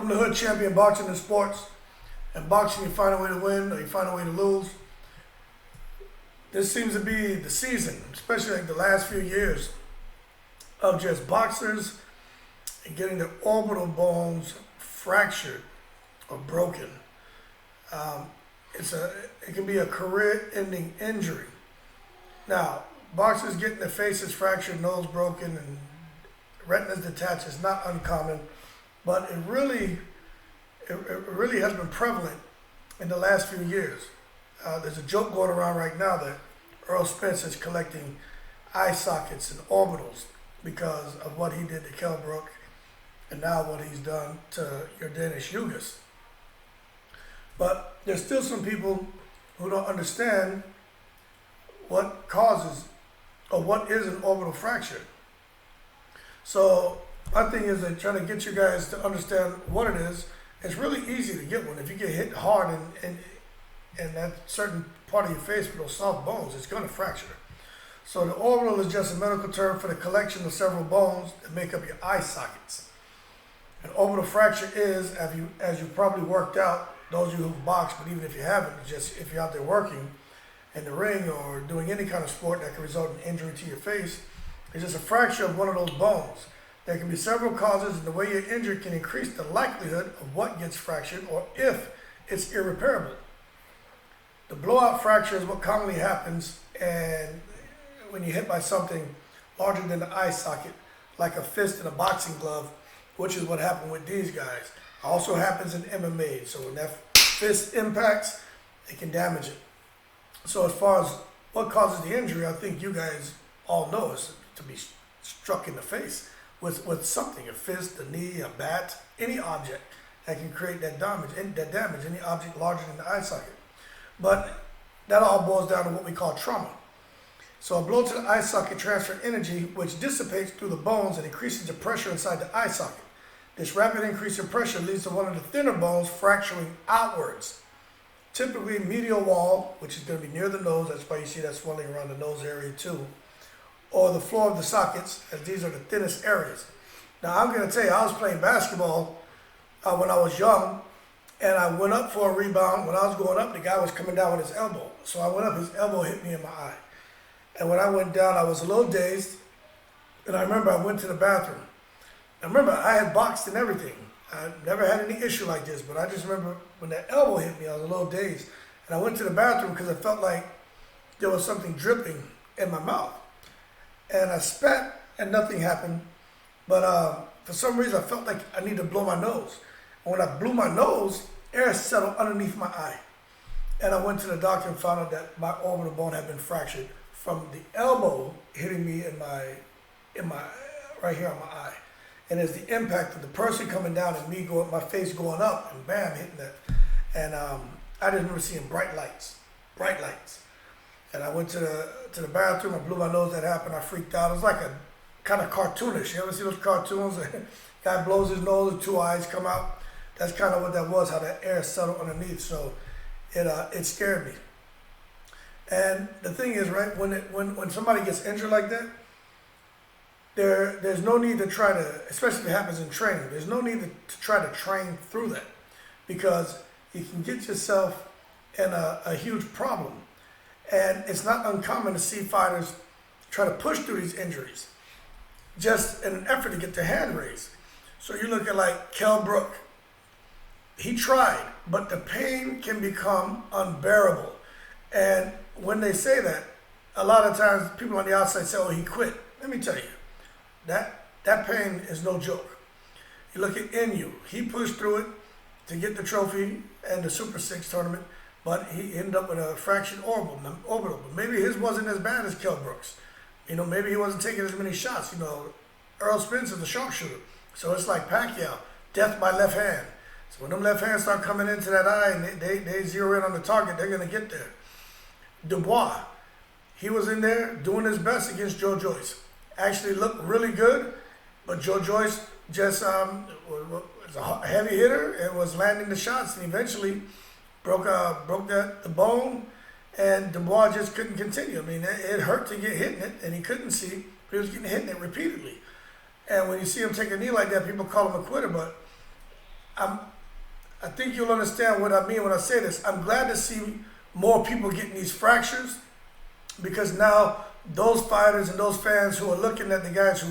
From the hood, champion boxing and sports. And boxing, you find a way to win or you find a way to lose. This seems to be the season, especially like the last few years, of just boxers and getting their orbital bones fractured or broken. It can be a career-ending injury. Now, boxers getting their faces fractured, nose broken, and retinas detached is not uncommon, but it really has been prevalent in the last few years. There's a joke going around right now that Earl Spence is collecting eye sockets and orbitals because of what he did to Kell Brook and now what he's done to your Danish Ugas. But there's still some people who don't understand what causes or what is an orbital fracture. So my thing is that trying to get you guys to understand what it is. It's really easy to get one. If you get hit hard in that certain part of your face with those soft bones, it's going to fracture. So the orbital is just a medical term for the collection of several bones that make up your eye sockets. An orbital fracture is, as you probably worked out, those of you who've boxed, but even if you haven't, just if you're out there working in the ring or doing any kind of sport that can result in injury to your face, it's just a fracture of one of those bones. There can be several causes, and the way you're injured can increase the likelihood of what gets fractured or if it's irreparable. The blowout fracture is what commonly happens and when you're hit by something larger than the eye socket, like a fist in a boxing glove, which is what happened with these guys. Also happens in MMA. So when that fist impacts, it can damage it. So as far as what causes the injury, I think you guys all know is to be struck in the face with something, a fist, a knee, a bat, any object that can create that damage, any object larger than the eye socket. But that all boils down to what we call trauma. So a blow to the eye socket transfers energy, which dissipates through the bones and increases the pressure inside the eye socket. This rapid increase in pressure leads to one of the thinner bones fracturing outwards. Typically medial wall, which is going to be near the nose, that's why you see that swelling around the nose area too, or the floor of the sockets, as these are the thinnest areas. Now I'm going to tell you, I was playing basketball when I was young, and I went up for a rebound. When I was going up, the guy was coming down with his elbow. So I went up, his elbow hit me in my eye. And when I went down, I was a little dazed, and I remember I went to the bathroom. I remember I had boxed and everything. I never had any issue like this, but I just remember when that elbow hit me, I was a little dazed. And I went to the bathroom because I felt like there was something dripping in my mouth. And I spat and nothing happened. But for some reason, I felt like I needed to blow my nose. And when I blew my nose, air settled underneath my eye. And I went to the doctor and found out that my orbital bone had been fractured from the elbow hitting me in my right here on my eye. And it's the impact of the person coming down and me going, my face going up and bam, hitting that. And I just remember seeing bright lights. And I went to the bathroom, I blew my nose, that happened, I freaked out. It was like a kind of cartoonish. You ever see those cartoons? Guy blows his nose and two eyes come out. That's kind of what that was, how that air settled underneath. So it scared me. And the thing is, right, when somebody gets injured like that, there's no need to try to, especially if it happens in training, there's no need to try to train through that, because you can get yourself in a huge problem. And it's not uncommon to see fighters try to push through these injuries just in an effort to get their hand raised. So you look at like Kell Brook. He tried, but the pain can become unbearable. And when they say that, a lot of times people on the outside say, oh, he quit. Let me tell you, that pain is no joke. You look at Inoue. He pushed through it to get the trophy and the Super 6 tournament, but he ended up with a fractured orbital. But maybe his wasn't as bad as Kell Brook's. You know, maybe he wasn't taking as many shots. You know, Earl Spence is a sharpshooter. So it's like Pacquiao, death by left hand. So when them left hands start coming into that eye and they zero in on the target, they're going to get there. Dubois, he was in there doing his best against Joe Joyce. Actually looked really good, but Joe Joyce just was a heavy hitter and was landing the shots, and eventually broke the bone, and Dubois just couldn't continue. I mean, it hurt to get hit in it, and he couldn't see, but he was getting hit in it repeatedly. And when you see him take a knee like that, people call him a quitter, but I think you'll understand what I mean when I say this. I'm glad to see more people getting these fractures, because now those fighters and those fans who are looking at the guys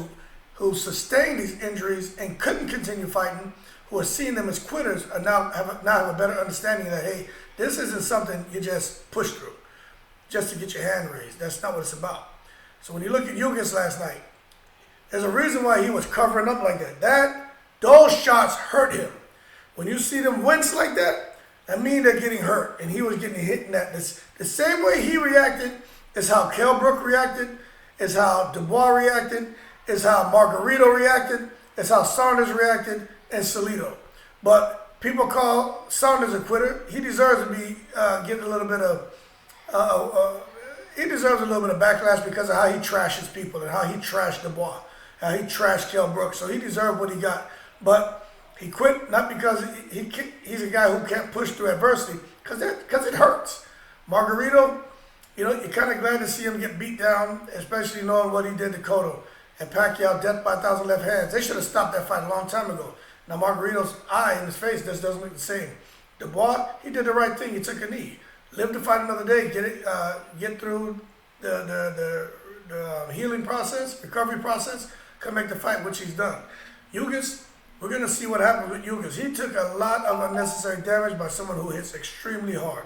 who sustained these injuries and couldn't continue fighting, who are seeing them as quitters, are now have a better understanding that, hey, this isn't something you just push through just to get your hand raised. That's not what it's about. So when you look at Ugas last night, there's a reason why he was covering up like that. Those shots hurt him. When you see them wince like that, that means they're getting hurt. And he was getting hit in that. The same way he reacted is how Brook reacted, is how Dubois reacted, is how Margarito reacted, is how Saunders reacted, and Salido. But people call Saunders a quitter. He deserves to be getting a little bit of he deserves a little bit of backlash because of how he trashes people and how he trashed Dubois, how he trashed Brook. So he deserved what he got. But he quit not because he's a guy who can't push through adversity, because it hurts. Margarito, you're kind of glad to see him get beat down, especially knowing what he did to Cotto and Pacquiao, death by 1,000 left hands. They should have stopped that fight a long time ago. Now Margarito's eye in his face just doesn't look the same. Dubois, he did the right thing. He took a knee. Live to fight another day. Get through the healing process, recovery process. Come make the fight, which he's done. Ugas, we're gonna see what happens with Ugas. He took a lot of unnecessary damage by someone who hits extremely hard.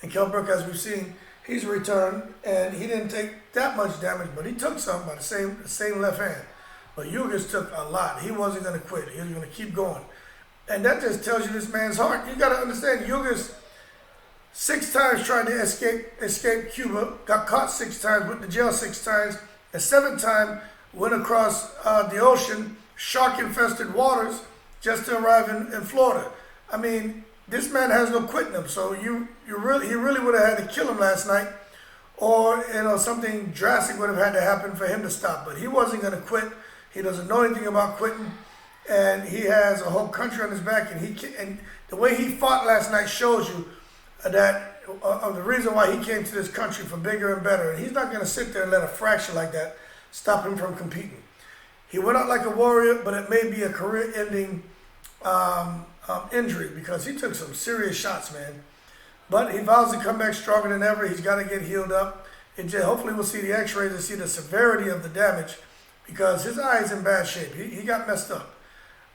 And Brook, as we've seen, he's returned, and he didn't take that much damage, but he took some by the same left hand. But Ugas took a lot. He wasn't gonna quit. He was gonna keep going, and that just tells you this man's heart. You gotta understand, Ugas 6 times tried to escape Cuba, got caught 6 times, went to jail 6 times, and 7th time went across the ocean, shark-infested waters, just to arrive in Florida. I mean, this man has no quitting him. So he really would have had to kill him last night, or something drastic would have had to happen for him to stop. But he wasn't going to quit. He doesn't know anything about quitting, and he has a whole country on his back. And the way he fought last night shows you that the reason why he came to this country for bigger and better. And he's not going to sit there and let a fracture like that stop him from competing. He went out like a warrior, but it may be a career-ending injury, because he took some serious shots, man. But he vows to come back stronger than ever. He's got to get healed up. And hopefully we'll see the x-rays and see the severity of the damage, because his eye is in bad shape. He got messed up.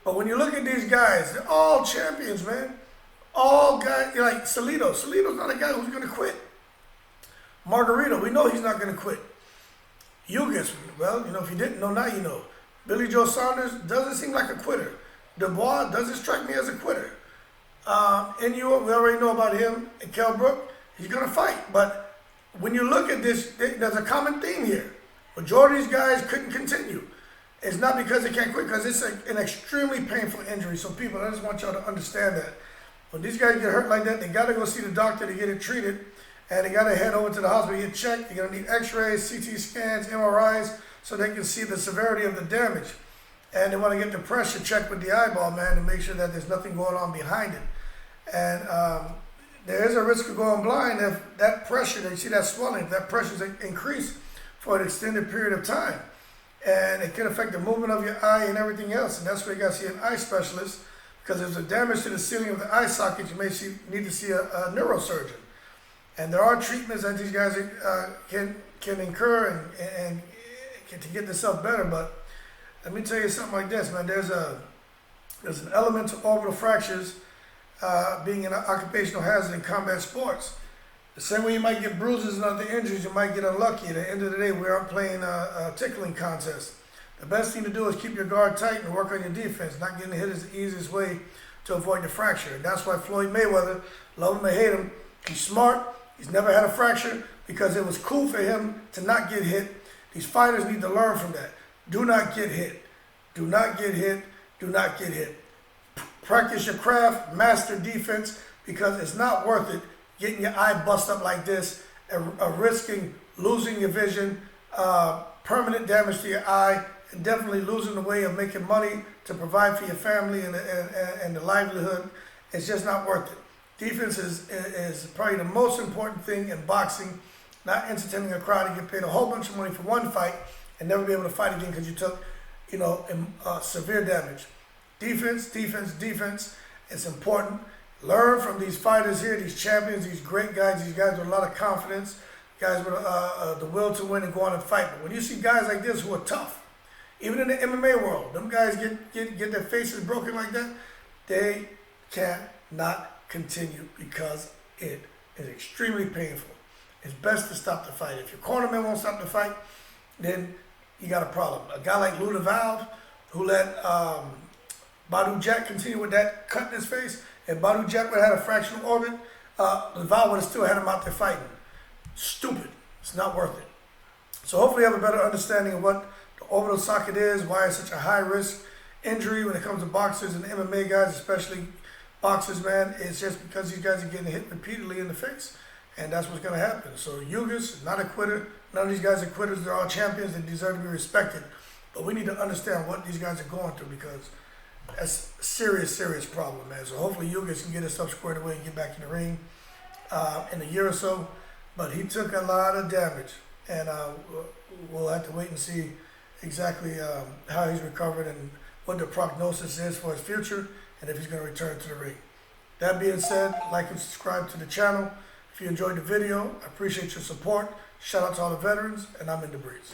But when you look at these guys, they're all champions, man. All guys, like Salido. Salido's not a guy who's going to quit. Margarito, we know he's not going to quit. Ugas, well, if you didn't know, now you know. Billy Joe Saunders doesn't seem like a quitter. Dubois doesn't strike me as a quitter. Inoue, we already know about him. And Brook, he's going to fight. But when you look at this, there's a common theme here. Majority of these guys couldn't continue. It's not because they can't quit, because it's an extremely painful injury. So people, I just want y'all to understand that. When these guys get hurt like that, they got to go see the doctor to get it treated. And they got to head over to the hospital to get checked. They're going to need x-rays, CT scans, MRIs, so they can see the severity of the damage. And they want to get the pressure checked with the eyeball, man, to make sure that there's nothing going on behind it. And there is a risk of going blind if that pressure, they see that swelling, if that pressure is increased for an extended period of time. And it can affect the movement of your eye and everything else. And that's where you got to see an eye specialist, because if there's a damage to the ceiling of the eye socket, you may need to see a neurosurgeon. And there are treatments that these guys can incur and to get themselves better. But let me tell you something like this, man. There's an element to orbital fractures being an occupational hazard in combat sports. The same way you might get bruises and other injuries, you might get unlucky. At the end of the day, we aren't playing a tickling contest. The best thing to do is keep your guard tight and work on your defense. Not getting hit is the easiest way to avoid the fracture. And that's why Floyd Mayweather, love him or hate him, he's smart. He's never had a fracture because it was cool for him to not get hit. These fighters need to learn from that. Do not get hit. Do not get hit. Do not get hit. Practice your craft, master defense, because it's not worth it getting your eye bust up like this and risking losing your vision, permanent damage to your eye, and definitely losing the way of making money to provide for your family and the livelihood. It's just not worth it. Defense is probably the most important thing in boxing, not entertaining a crowd and get paid a whole bunch of money for one fight and never be able to fight again because you took, severe damage. Defense, defense, defense. It's important. Learn from these fighters here, these champions, these great guys, these guys with a lot of confidence, guys with the will to win and go on and fight. But when you see guys like this who are tough, even in the MMA world, them guys get their faces broken like that, they cannot continue because it is extremely painful. It's best to stop the fight. If your cornerman won't stop the fight, then you got a problem. A guy like Lou Valve, who let Badu Jack continue with that cut in his face, if Badu Jack would have had a fractional orbit, Valve would have still had him out there fighting. Stupid. It's not worth it. So hopefully you have a better understanding of what the orbital socket is, why it's such a high risk injury when it comes to boxers and MMA guys, especially boxers, man. It's just because these guys are getting hit repeatedly in the face, and that's what's going to happen. So Ugas is not a quitter. None of these guys are quitters. They're all champions. They deserve to be respected. But we need to understand what these guys are going through, because that's a serious, serious problem, man. So hopefully Ugas can get his stuff squared away and get back in the ring in a year or so. But he took a lot of damage, and we'll have to wait and see exactly how he's recovered and what the prognosis is for his future, and if he's going to return to the ring. That being said, like and subscribe to the channel. If you enjoyed the video, I appreciate your support. Shout out to all the veterans, and I'm in the breeze.